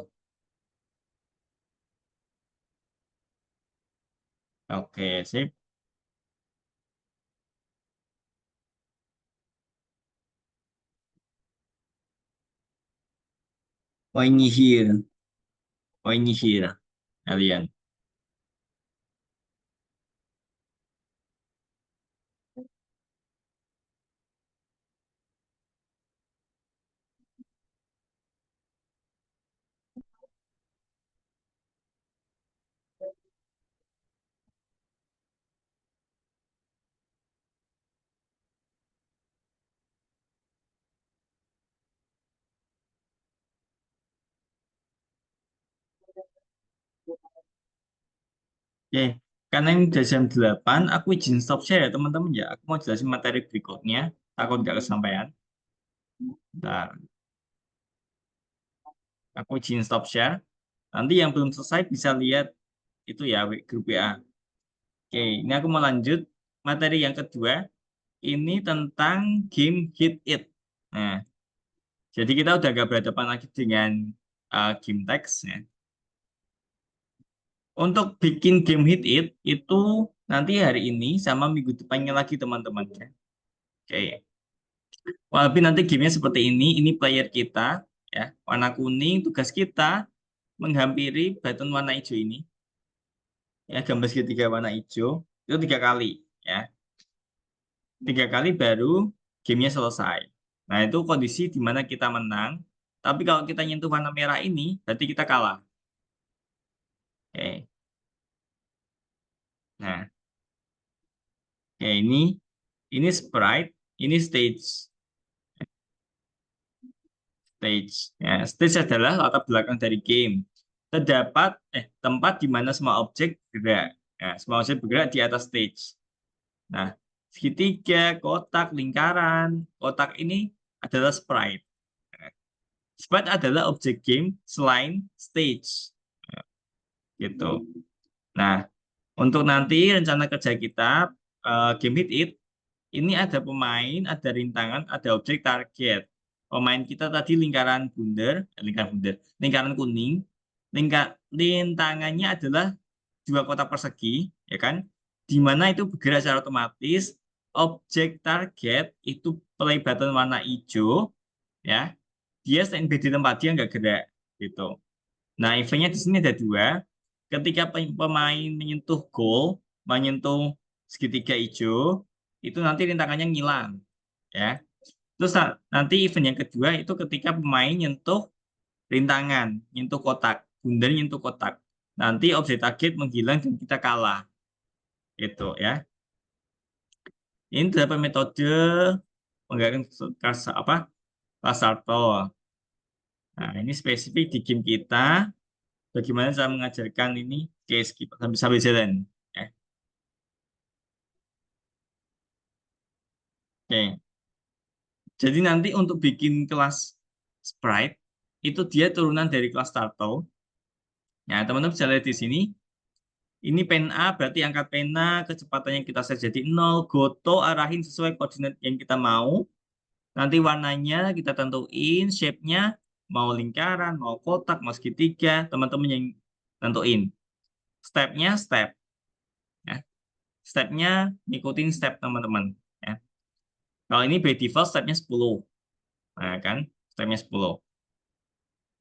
Oke, sip. Oh, nyihir. Oh, nyihir. Kalian. Oke. Karena ini udah jam 8, aku izin stop share ya teman-teman ya. Aku mau jelasin materi berikutnya. Takut nggak kesampaian. Nah, aku izin stop share. Nanti yang belum selesai bisa lihat itu ya grup WA. Oke, ini aku mau lanjut materi yang kedua. Ini tentang game Hit It. Nah, jadi kita udah gak berhadapan lagi dengan game teks ya. Untuk bikin game Hit It itu nanti hari ini sama minggu depannya lagi teman-teman ya. Oke. Walaupun nanti gamenya seperti ini player kita ya, warna kuning, tugas kita menghampiri button warna hijau ini ya, gambar segitiga warna hijau itu 3 kali ya. 3 kali baru gamenya selesai. Nah, itu kondisi di mana kita menang. Tapi kalau kita nyentuh warna merah ini, berarti kita kalah. Oke. Nah, oke, ini sprite, ini stage. Stage. Ya, stage adalah latar belakang dari game. Terdapat tempat di mana semua objek bergerak. Ya, semua objek bergerak di atas stage. Nah, segitiga, kotak, lingkaran, kotak ini adalah sprite. Sprite adalah objek game selain stage. Gitu. Nah, untuk nanti rencana kerja kita, game Hit It, ini ada pemain, ada rintangan, ada objek target. Pemain kita tadi lingkaran kuning. Rintangannya adalah 2 kotak persegi, ya kan? Di mana itu bergerak secara otomatis. Objek target itu play button warna hijau, ya. Dia standby di tempat dia nggak gerak, gitu. Nah, eventnya di sini ada 2. Ketika pemain menyentuh goal, menyentuh segitiga hijau, itu nanti rintangannya ngilang, ya. Terus nanti event yang kedua itu ketika pemain nyentuh rintangan, nyentuh kotak, bundar nyentuh kotak. Nanti objek target menghilang dan kita kalah, gitu ya. Ini beberapa metode penggalan apa kelas Sartor. Nah, ini spesifik di game kita. Bagaimana cara mengajarkan ini case kita sambil sambil jalan. Ya. Oke. Jadi nanti untuk bikin kelas Sprite itu dia turunan dari kelas Turtle. Nah, teman-teman bisa lihat di sini. Ini pen A berarti angkat pena, kecepatannya kita set jadi 0, goto arahin sesuai koordinat yang kita mau. Nanti warnanya kita tentuin, shape-nya mau lingkaran, mau kotak, mau segitiga, teman-teman yang tentuin. Step-nya step. Ya. Step-nya ngikutin step teman-teman. Ya. Kalau ini by default step-nya 10. Nah, kan? Step-nya 10.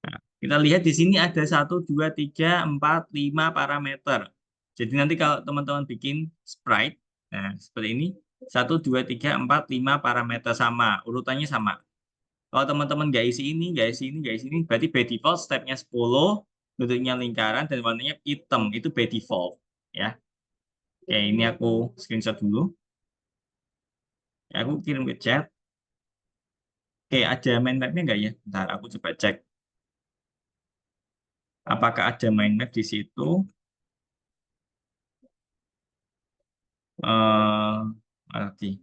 Nah, kita lihat di sini ada 1, 2, 3, 4, 5 parameter. Jadi nanti kalau teman-teman bikin sprite, nah seperti ini, 1, 2, 3, 4, 5 parameter sama, urutannya sama. Kalau teman-teman nggak isi ini, nggak isi ini, nggak isi ini, berarti by default stepnya 10, bentuknya lingkaran, dan warnanya hitam, itu by default. Ya, oke, ini aku screenshot dulu. Ya, aku kirim ke chat. Oke, ada mind map-nya nggak ya? Bentar, aku coba cek. Apakah ada mind map di situ? Arti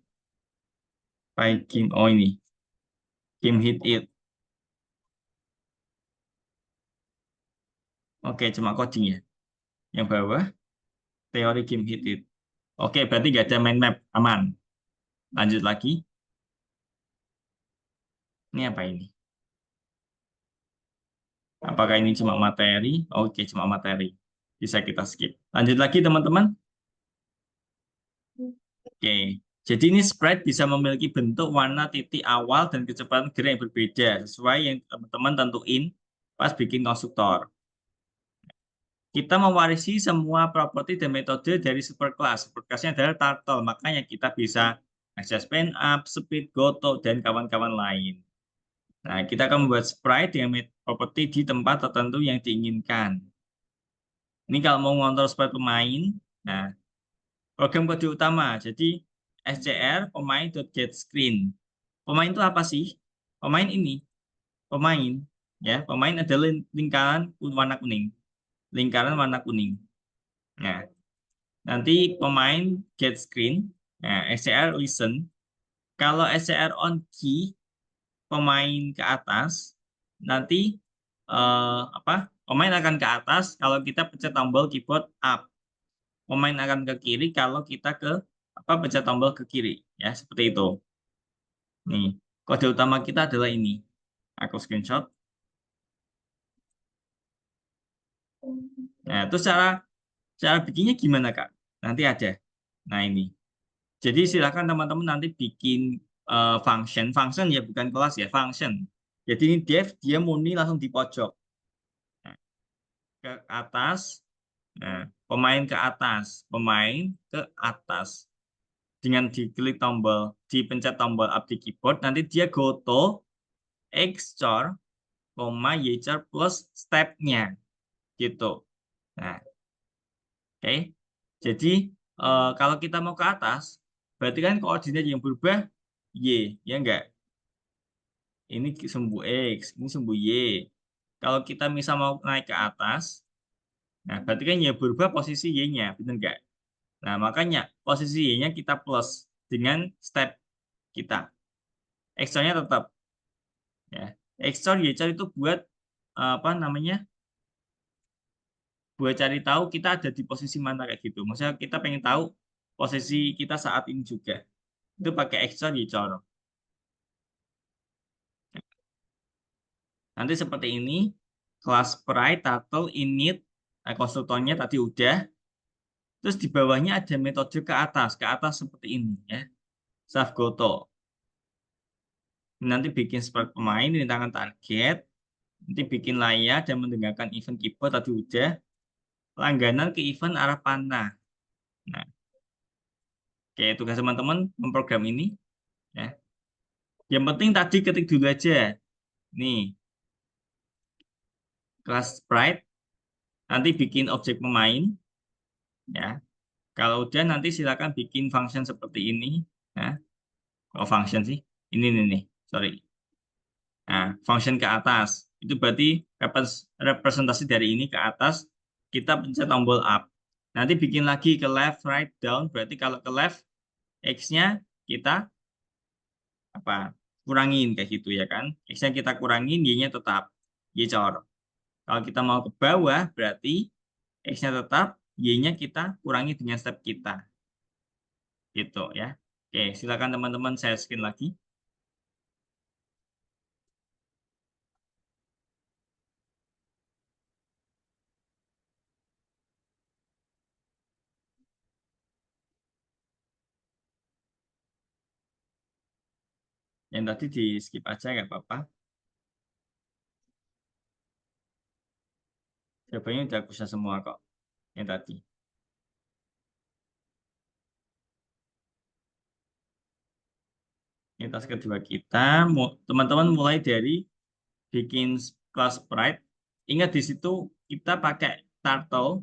Game. Oh, ini game hit it. Oke, cuma coding ya. Yang bawah teori game hit it. Oke, berarti nggak ada mind map, aman. Lanjut lagi. Ini apa ini? Apakah ini cuma materi? Oke, cuma materi. Bisa kita skip. Lanjut lagi teman-teman. Oke. Jadi ini sprite bisa memiliki bentuk, warna, titik awal, dan kecepatan gerak yang berbeda sesuai yang teman-teman tentuin pas bikin konstruktor. Kita mewarisi semua properti dan metode dari superclass. Superclassnya adalah turtle, makanya kita bisa akses pen up, speed, goto, dan kawan-kawan lain. Nah, kita akan membuat sprite dengan properti di tempat tertentu yang diinginkan. Ini kalau mau ngontrol sprite pemain, nah, program kode utama. Jadi, scr pemain.getScreen. Pemain itu apa sih? Pemain ini, pemain. Ya, pemain adalah lingkaran warna kuning. Lingkaran warna kuning. Nah, nanti pemain get screen, nah, SCR listen. Kalau SCR on key, pemain ke atas, nanti apa? Pemain akan ke atas kalau kita pencet tombol keyboard up. Pemain akan ke kiri kalau kita ke apa pencet tombol ke kiri, ya seperti itu. Nih, kode utama kita adalah ini. Aku screenshot. Nah, itu cara bikinnya gimana, Kak? Nanti ada. Nah, ini. Jadi silakan teman-teman nanti bikin function ya bukan kelas ya, function. Jadi ini dev dia murni langsung di pojok. Nah, ke atas, nah, pemain ke atas, pemain ke atas. Dengan diklik tombol, dipencet tombol up di keyboard, nanti dia goto xchor, ychor plus stepnya gitu. Nah, oke. Jadi kalau kita mau ke atas, berarti kan koordinat yang berubah y, ya enggak? Ini sumbu X, ini sumbu Y. Kalau kita misal mau naik ke atas, nah berarti kan ya berubah posisi Y-nya, benar nggak? Nah, makanya posisi Y-nya kita plus dengan step kita. X-nya tetap. Ya. XOR, Y-XOR itu buat apa namanya? Buat cari tahu kita ada di posisi mana kayak gitu. Maksudnya kita pengen tahu posisi kita saat ini juga. Itu pakai XOR, Y-XOR. Nanti seperti ini, kelas sprite, title, init, konstruktornya tadi udah. Terus di bawahnya ada metode ke atas seperti ini ya. Save goto. Nanti bikin seperti pemain, ini tangan target. Nanti bikin layar dan mendengarkan event keyboard tadi udah. Langganan ke event arah panah. Nah, oke tugas teman-teman memprogram ini ya. Yang penting tadi ketik dulu aja. Nih, kelas sprite, nanti bikin objek pemain ya. Kalau udah nanti silakan bikin function seperti ini. Ya. Oh, function sih. Ini nih, sorry. Nah, function ke atas. Itu berarti representasi dari ini ke atas, kita pencet tombol up. Nanti bikin lagi ke left, right, down. Berarti kalau ke left, X-nya kita apa kurangin kayak gitu ya kan. X-nya kita kurangin, Y-nya tetap. Y cor. Kalau kita mau ke bawah, berarti X-nya tetap, Y-nya kita kurangi dengan step kita. Gitu ya. Oke, silakan teman-teman saya screen lagi. Yang tadi di skip aja nggak apa-apa. Jawabannya udah bisa semua kok. Yang tadi. Ini tas kedua kita. Teman-teman mulai dari bikin kelas sprite. Ingat di situ kita pakai turtle.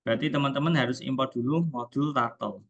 Berarti teman-teman harus import dulu modul turtle.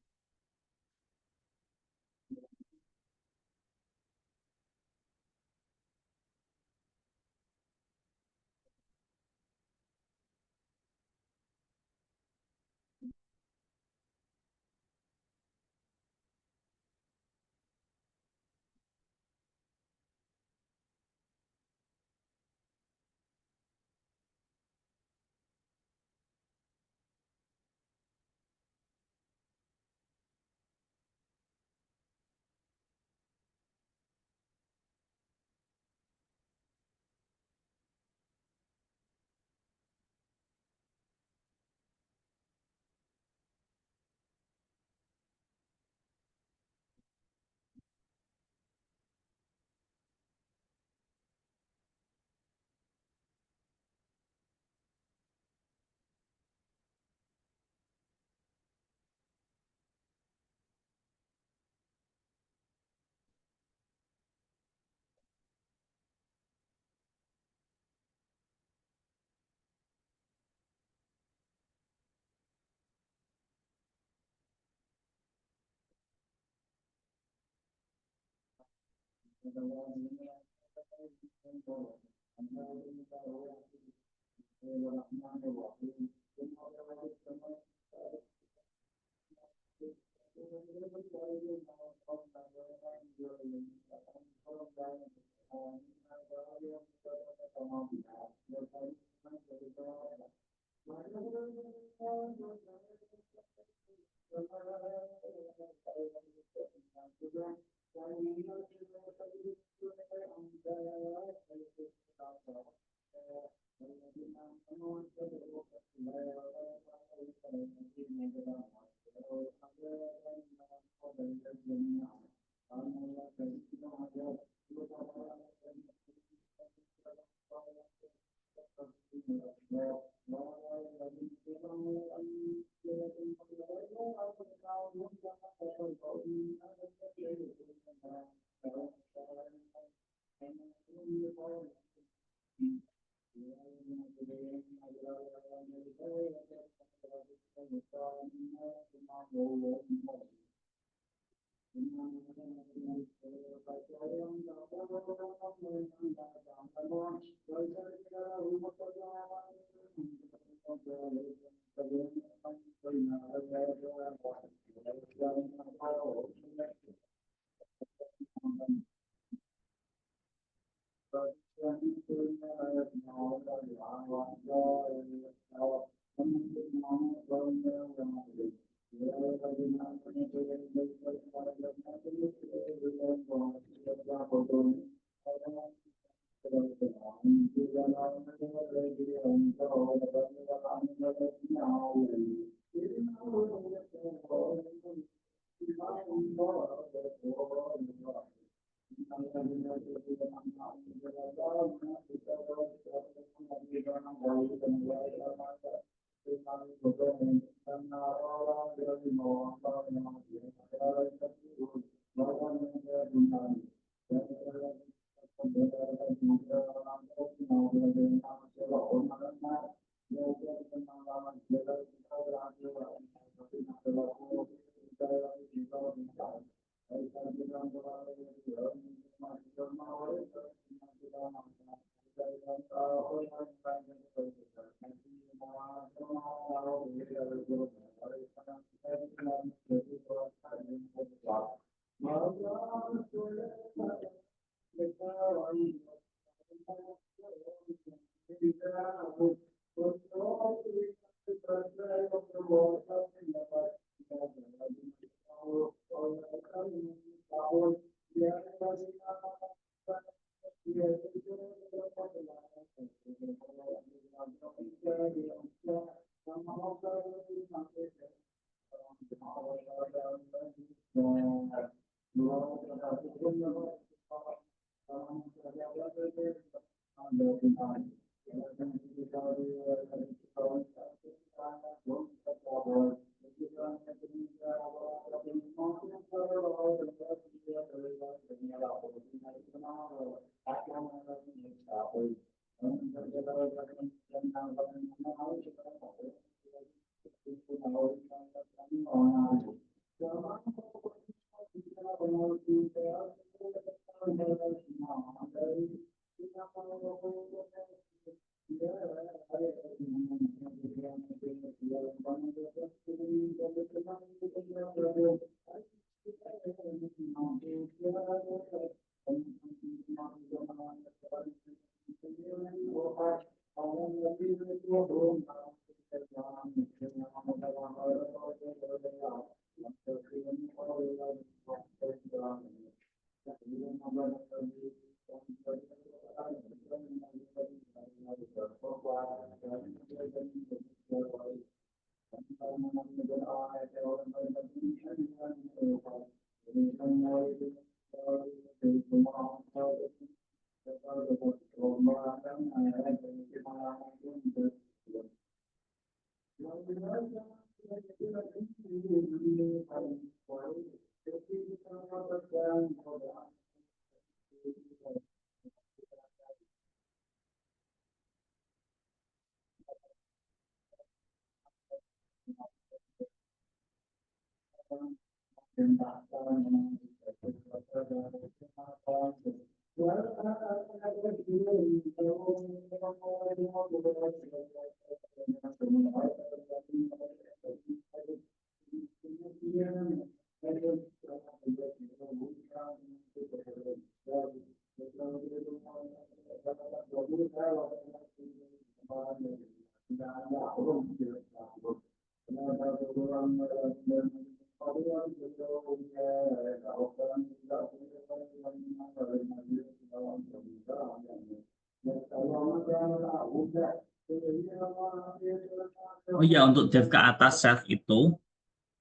Oh iya, untuk dev ke atas self itu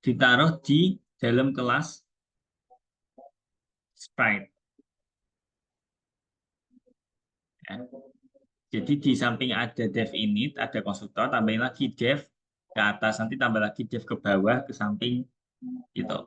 ditaruh di dalam kelas sprite. Ya. Jadi di samping ada dev init, ada konstruktor, tambahin lagi dev ke atas, nanti tambah lagi dev ke bawah, ke samping gitu.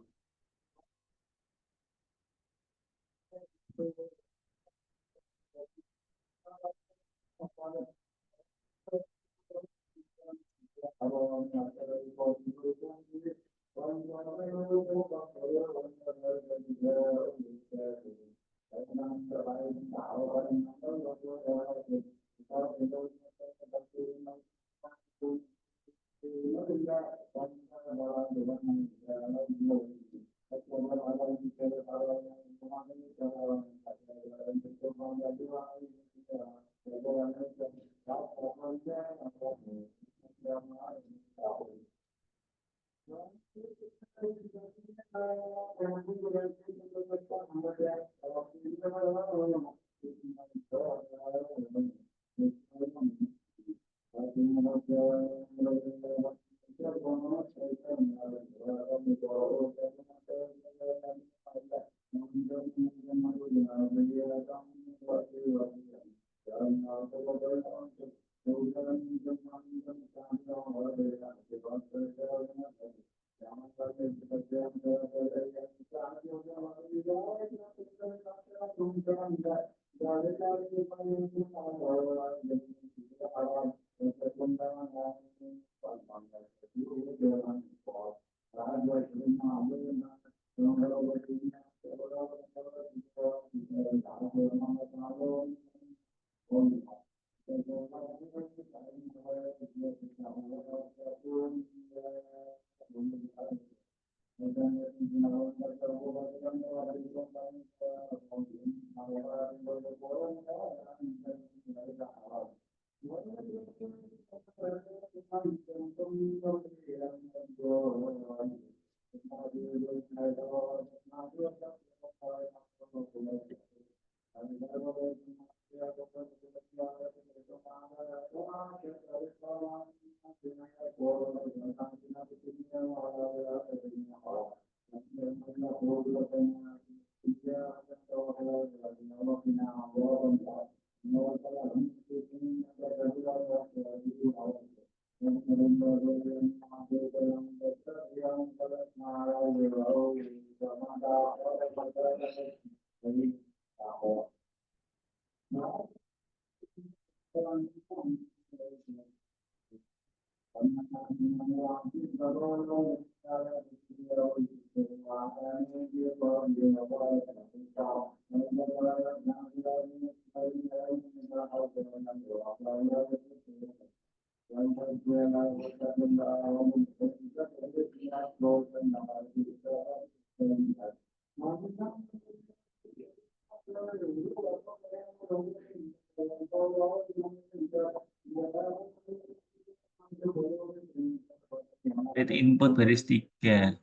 Jadi input baris 3.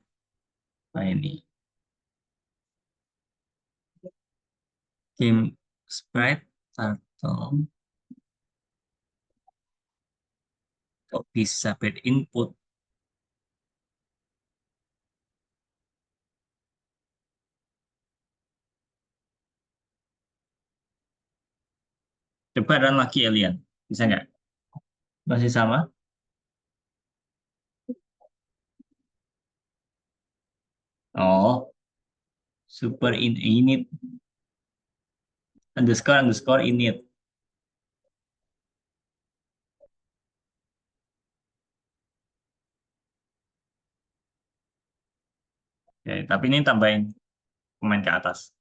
Nah ini game sprite turtle kok bisa bad input. Coba run lagi alien. Bisa nggak? Masih sama? Oh, super in init underscore init. Ya, tapi ini tambahin komen ke atas.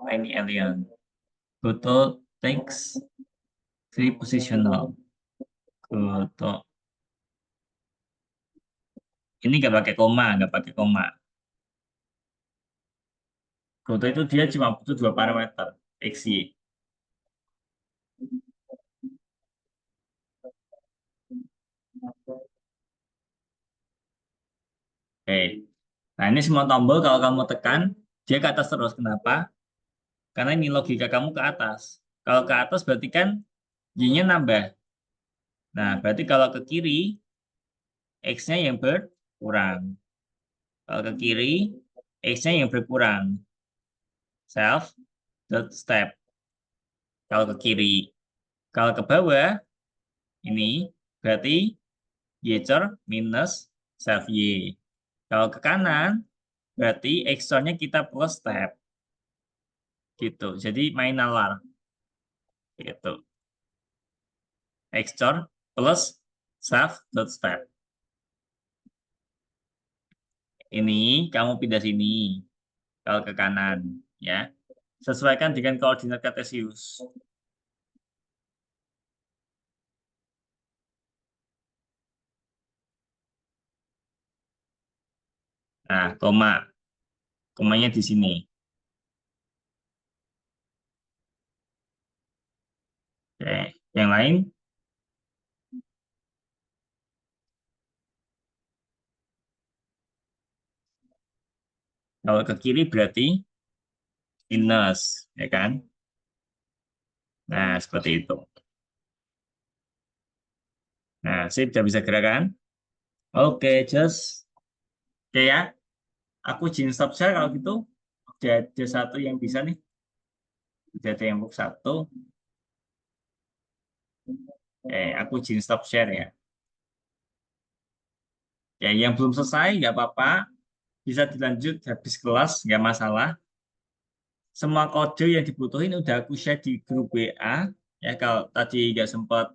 Tiny alien. Goto takes 3 positional. Goto. Ini nggak pakai koma, nggak pakai koma. Goto itu dia cuma butuh 2 parameter, X, Y. Oke. Nah, ini semua tombol kalau kamu tekan, dia ke atas terus. Kenapa? Karena ini logika kamu ke atas. Kalau ke atas berarti kan Y-nya nambah. Nah, berarti kalau ke kiri, X-nya yang berkurang. Kalau ke kiri, X-nya yang berkurang. Self, dot step. Kalau ke kiri. Kalau ke bawah, ini berarti Y-cer minus self Y. Kalau ke kanan, berarti X-nya kita plus step. Gitu. Jadi main nalar. Gitu. X-cer plus self dot step. Ini kamu pindah sini. Kalau ke kanan. Ya. Sesuaikan dengan koordinat kartesius. Nah, koma. Komanya di sini. Oke. Yang lain, kalau ke kiri berarti minus, ya kan? Nah, seperti itu. Nah, sip, udah bisa gerakan. Oke, just. Oke ya, aku izin stop share kalau gitu. Udah ada satu yang bisa nih. Udah ada yang book satu. Aku izin stop share ya. Ya, yang belum selesai nggak apa-apa. Bisa dilanjut habis kelas, nggak masalah. Semua kode yang dibutuhin udah aku share di grup WA. Ya, kalau tadi nggak sempat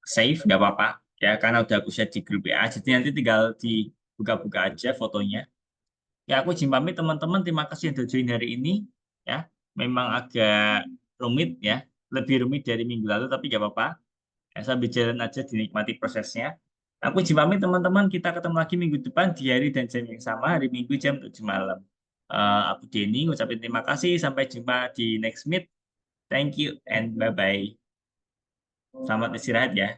save, nggak apa-apa. Ya, karena udah aku share di grup WA. Jadi nanti tinggal dibuka-buka aja fotonya. Ya, aku izin pamit teman-teman. Terima kasih yang sudah join hari ini. Ya, memang agak rumit ya. lebih rumit dari minggu lalu, tapi nggak apa-apa. Ya, sambil jalan aja dinikmati prosesnya. Aku izin pamit teman-teman, kita ketemu lagi minggu depan di hari dan jam yang sama, hari Minggu jam 7 malam. Aku Denny, ngucapin terima kasih. Sampai jumpa di next meet. Thank you and bye-bye. Selamat istirahat ya.